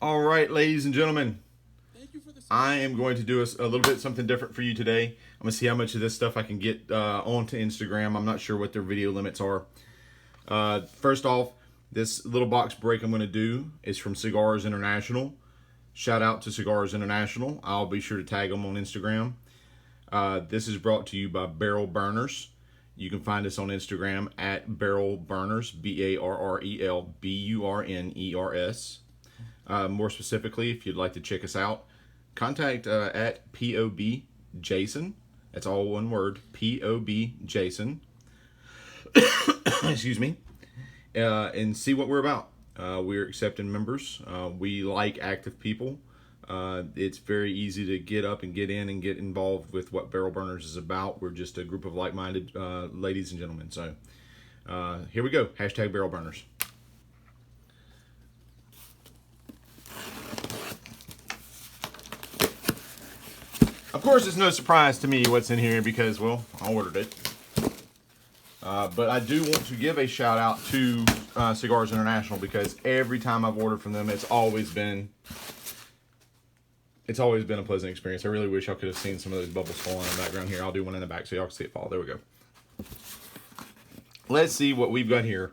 All right, ladies and gentlemen, I am going to do a little bit something different for you today. I'm going to see how much of this stuff I can get onto Instagram. I'm not sure what their video limits are. First off, this little box break I'm going to do is from Cigars International. Shout out to Cigars International. I'll be sure to tag them on Instagram. This is brought to you by Barrel Burners. You can find us on Instagram at Barrel Burners, BARRELBURNERS. More specifically, if you'd like to check us out, contact at POB Jason. That's all one word, POB Jason. Excuse me. And see what we're about. We're accepting members. We like active people. It's very easy to get up and get in and get involved with what Barrel Burners is about. We're just a group of like-minded ladies and gentlemen. So here we go. Hashtag Barrel Burners. Of course, it's no surprise to me what's in here because, well, I ordered it. But I do want to give a shout out to Cigars International because every time I've ordered from them, it's always been a pleasant experience. I really wish y'all could have seen some of those bubbles falling in the background here. I'll do one in the back so y'all can see it fall. There we go. Let's see what we've got here.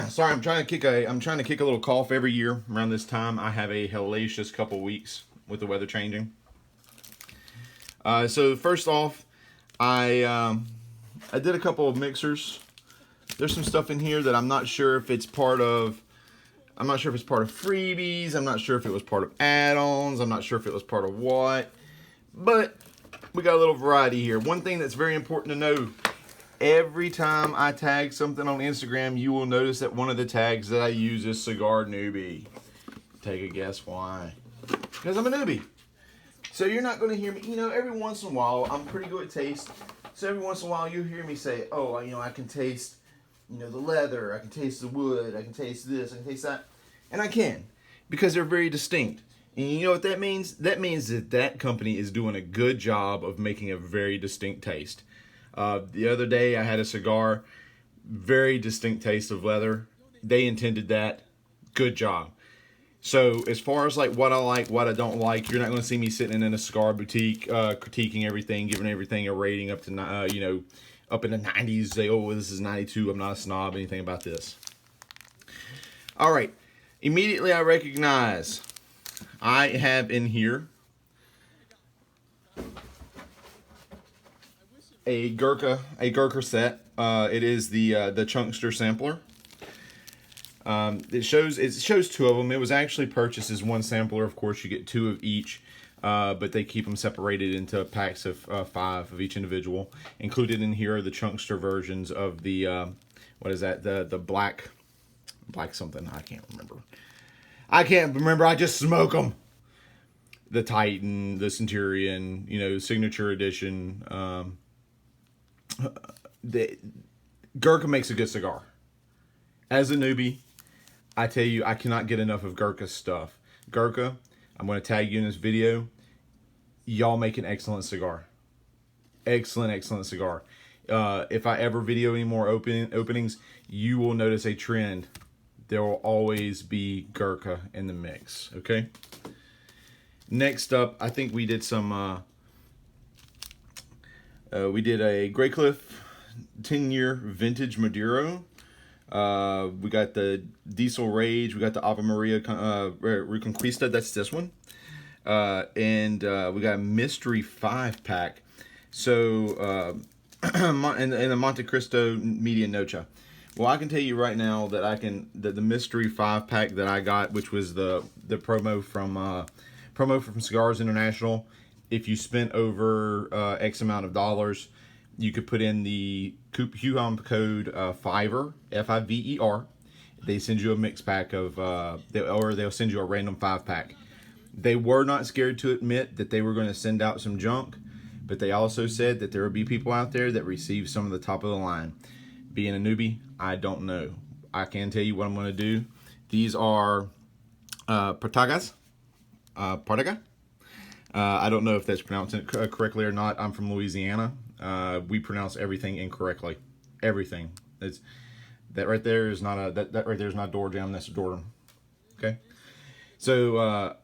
Sorry, I'm trying to kick a little cough every year around this time. I have a hellacious couple weeks with the weather changing. So first off, I did a couple of mixers. There's some stuff in here that I'm not sure if it's part of. I'm not sure if it's part of freebies. I'm not sure if it was part of add-ons. I'm not sure if it was part of what. But we got a little variety here. One thing that's very important to know. Every time I tag something on Instagram, you will notice that one of the tags that I use is Cigar Newbie. Take a guess why. Because I'm a newbie. So you're not going to hear me, every once in a while, I'm pretty good at taste. So every once in a while you hear me say, oh, I can taste, the leather, I can taste the wood, I can taste this, I can taste that. And I can, because they're very distinct. And you know what that means? That means that company is doing a good job of making a very distinct taste. The other day I had a cigar, very distinct taste of leather. They intended that. Good job. So as far as like what I like, what I don't like, you're not going to see me sitting in a cigar boutique critiquing everything, giving everything a rating up to up in the 90s. Say, oh, this is 92. I'm not a snob. Anything about this? All right. Immediately I recognize I have in here a Gurkha set. It is the Chunkster sampler. It shows two of them. It was actually purchased as one sampler. Of course, you get two of each, but they keep them separated into packs of 5 of each individual. Included in here are the Chunkster versions of the what is that? The black something. I can't remember. I just smoke them. The Titan, the Centurion, Signature Edition. The Gurkha makes a good cigar. As a newbie, I tell you, I cannot get enough of Gurkha's stuff. Gurkha, I'm going to tag you in this video. Y'all make an excellent cigar. Excellent cigar. If I ever video any more openings, you will notice a trend. There will always be Gurkha in the mix. Okay? Next up, I think we did some... we did a Greycliff 10-year vintage Maduro. We got the Diesel Rage. We got the Ave Maria Reconquista. That's this one. And we got a Mystery 5-pack. So, and the Monte Cristo Media Noche. Well, I can tell you right now that the Mystery 5-pack that I got, which was the promo from Cigars International. If you spent over X amount of dollars, you could put in the coupon code FIVER, F-I-V-E-R. They send you a mix pack of, or they'll send you a random 5-pack. They were not scared to admit that they were going to send out some junk, but they also said that there will be people out there that receive some of the top of the line. Being a newbie, I don't know. I can tell you what I'm going to do. These are Partagas. Partaga. I don't know if that's pronounced correctly or not. I'm from Louisiana. We pronounce everything incorrectly. Everything. That right there is not a door jam. That's a door Okay. So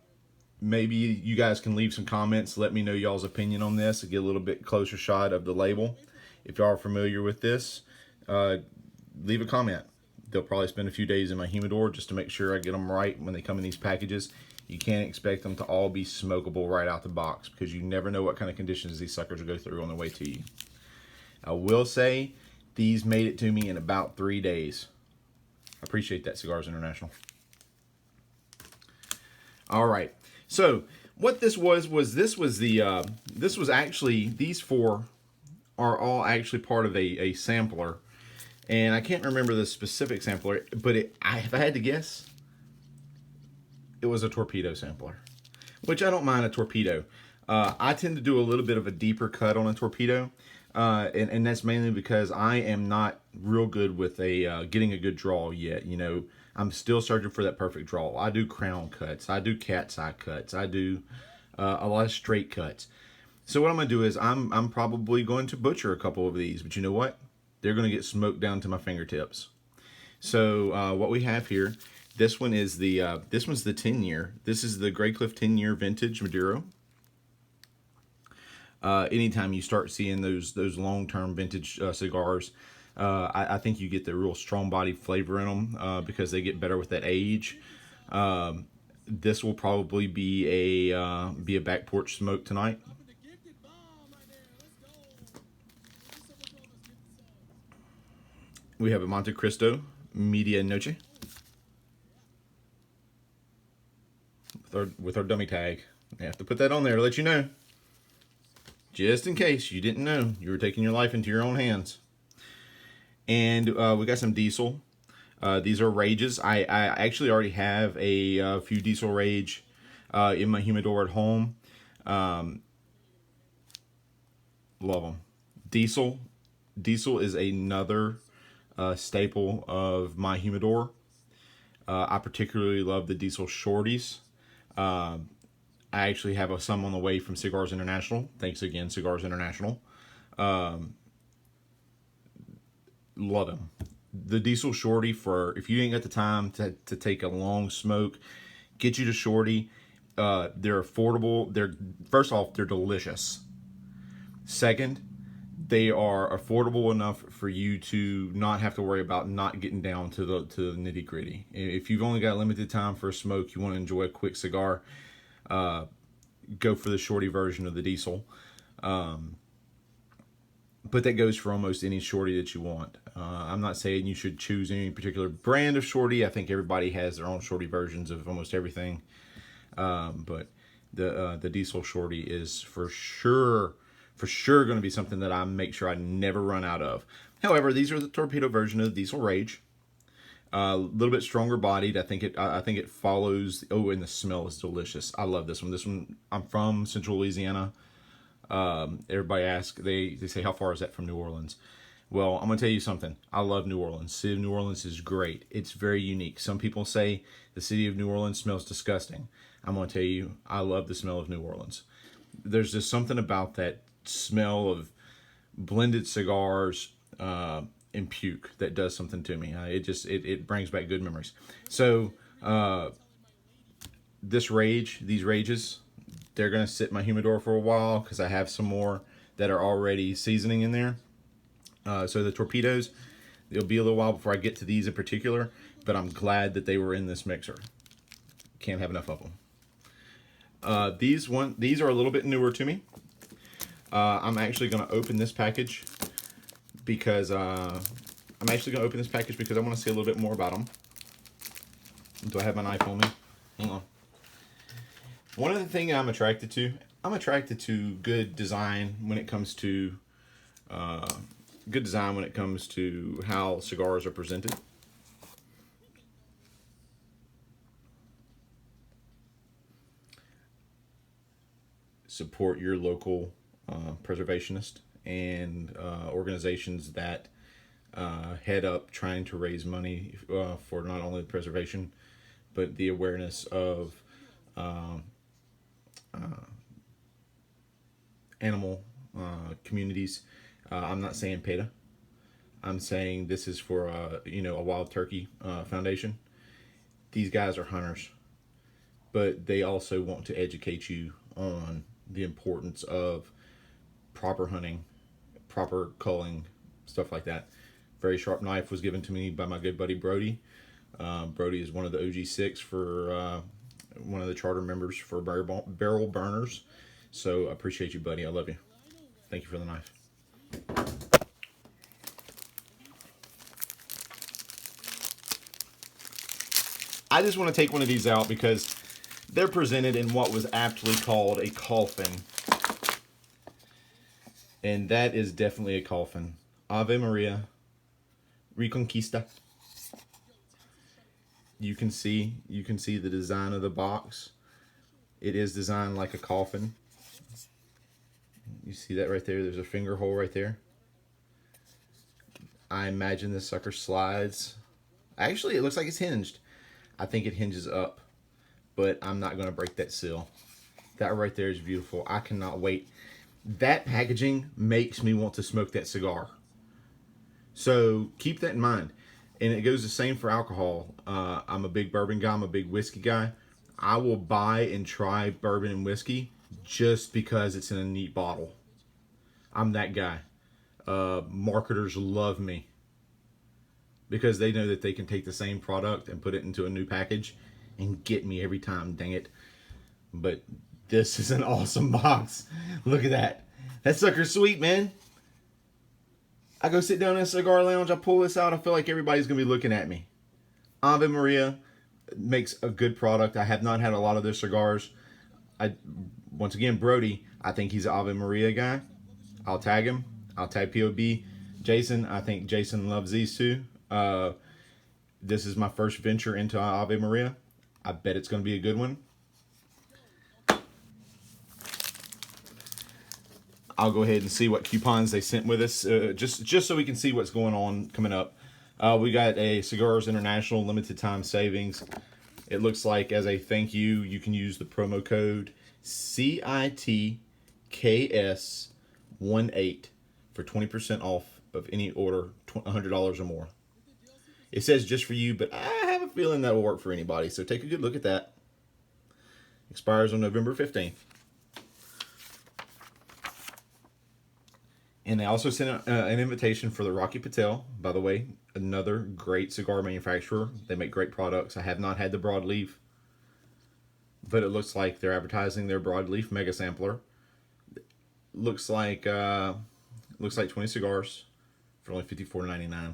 maybe you guys can leave some comments. Let me know y'all's opinion on this and get a little bit closer shot of the label. If y'all are familiar with this, leave a comment. They'll probably spend a few days in my humidor just to make sure I get them right when they come in these packages. You can't expect them to all be smokable right out the box because you never know what kind of conditions these suckers will go through on their way to you. I will say these made it to me in about 3 days. I appreciate that, Cigars International. All right. So what this was this was actually, these four are all actually part of a sampler, and I can't remember the specific sampler, but if I had to guess, it was a torpedo sampler, which I don't mind a torpedo. I tend to do a little bit of a deeper cut on a torpedo, and that's mainly because I am not real good with getting a good draw yet. You know, I'm still searching for that perfect draw. I do crown cuts, I do cat's eye cuts, I do a lot of straight cuts. So what I'm going to do is I'm probably going to butcher a couple of these, but you know what? They're going to get smoked down to my fingertips. So what we have here, this one is this one's the 10-year. This is the Grey Cliff 10-year vintage Maduro. Anytime you start seeing those long-term vintage cigars, I think you get the real strong body flavor in them because they get better with that age. This will probably be a back porch smoke tonight. We have a Monte Cristo Media Noche with our dummy tag. I have to put that on there to let you know, just in case you didn't know you were taking your life into your own hands. And we got some Diesel. These are Rages. I actually already have a few Diesel Rage in my humidor at home. Love them. Diesel is another staple of my humidor. I particularly love the Diesel Shorties. I actually have some on the way from Cigars International. Thanks again, Cigars International. Love them. The Diesel Shorty, for if you ain't got the time to take a long smoke, get you to Shorty. They're affordable. First off, they're delicious. Second, they are affordable enough for you to not have to worry about not getting down to the nitty gritty. If you've only got limited time for a smoke, you want to enjoy a quick cigar, go for the Shorty version of the Diesel. But that goes for almost any Shorty that you want. I'm not saying you should choose any particular brand of Shorty. I think everybody has their own Shorty versions of almost everything. But the Diesel Shorty is for sure going to be something that I make sure I never run out of. However, these are the torpedo version of the Diesel Rage. A little bit stronger bodied. I think it follows. Oh, and the smell is delicious. I love this one. This one, I'm from Central Louisiana. Everybody asks, they say, how far is that from New Orleans? Well, I'm going to tell you something. I love New Orleans. City of New Orleans is great. It's very unique. Some people say the city of New Orleans smells disgusting. I'm going to tell you, I love the smell of New Orleans. There's just something about that smell of blended cigars and puke that does something to me. It brings back good memories. So these Rages, they're going to sit in my humidor for a while because I have some more that are already seasoning in there. So the torpedoes, it'll be a little while before I get to these in particular, but I'm glad that they were in this mixer. Can't have enough of them. These are a little bit newer to me. I'm actually going to open this package because I want to see a little bit more about them. Do I have my knife on me? Hang on. One of the things I'm attracted to good design when it comes to how cigars are presented. Support your local preservationist and organizations that head up trying to raise money for not only the preservation but the awareness of animal communities. I'm not saying PETA. I'm saying this is for a Wild Turkey Foundation. these guys are hunters, but they also want to educate you on the importance of proper hunting, proper culling, stuff like that. Very sharp knife was given to me by my good buddy Brody. Brody is one of the OG6 for one of the charter members for barrel burners. So I appreciate you, buddy. I love you. Thank you for the knife. I just want to take one of these out because they're presented in what was aptly called a coffin. And that is definitely a coffin. Ave Maria Reconquista. You can see the design of the box. It is designed like a coffin. You see that right there? There's a finger hole right there. I imagine this sucker slides. Actually, it looks like it's hinged. I think it hinges up, but I'm not going to break that seal. That right there is beautiful. I cannot wait. That packaging makes me want to smoke that cigar. So keep that in mind. And it goes the same for alcohol. I'm a big bourbon guy. I'm a big whiskey guy. I will buy and try bourbon and whiskey just because it's in a neat bottle. I'm that guy. Marketers love me because they know that they can take the same product and put it into a new package and get me every time, dang it. But this is an awesome box. Look at that. That sucker's sweet, man. I go sit down in a cigar lounge, I pull this out, I feel like everybody's going to be looking at me. Ave Maria makes a good product. I have not had a lot of their cigars. Once again, Brody, I think he's an Ave Maria guy. I'll tag him. I'll tag POB. Jason, I think Jason loves these two. This is my first venture into Ave Maria. I bet it's going to be a good one. I'll go ahead and see what coupons they sent with us, just so we can see what's going on coming up. We got a Cigars International limited time savings. It looks like as a thank you, you can use the promo code CITKS18 for 20% off of any order $100 or more. It says just for you, but I have a feeling that will work for anybody. So take a good look at that. Expires on November 15th. And they also sent an invitation for the Rocky Patel, by the way, another great cigar manufacturer. They make great products. I have not had the broadleaf, but it looks like they're advertising their broadleaf mega sampler. Looks like 20 cigars for only $54.99.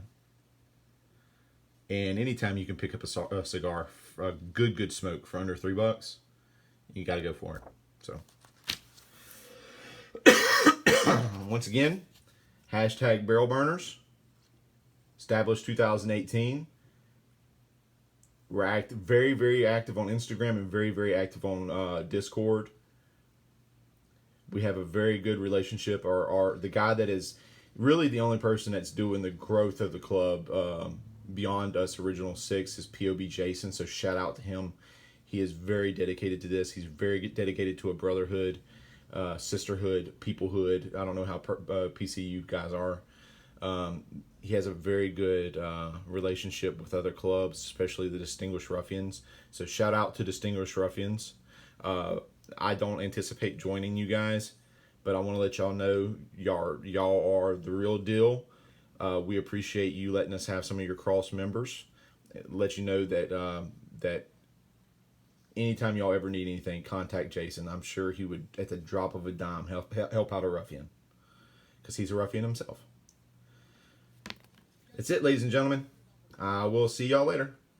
And anytime you can pick up a cigar, a good smoke for under $3, you got to go for it. So. Once again, hashtag barrel burners, established 2018. We're very active on Instagram and very active on Discord. We have a very good relationship. The guy that is really the only person that's doing the growth of the club beyond us original six is POB Jason. So shout out to him. He is very dedicated to this. He's very dedicated to a brotherhood. Sisterhood, peoplehood. I don't know how PC you guys are. He has a very good relationship with other clubs, especially the Distinguished Ruffians. So shout out to Distinguished Ruffians. I don't anticipate joining you guys, but I want to let y'all know y'all are the real deal. We appreciate you letting us have some of your cross members. Let you know that anytime y'all ever need anything, contact Jason. I'm sure he would, at the drop of a dime, help out a ruffian. Because he's a ruffian himself. That's it, ladies and gentlemen. I will see y'all later.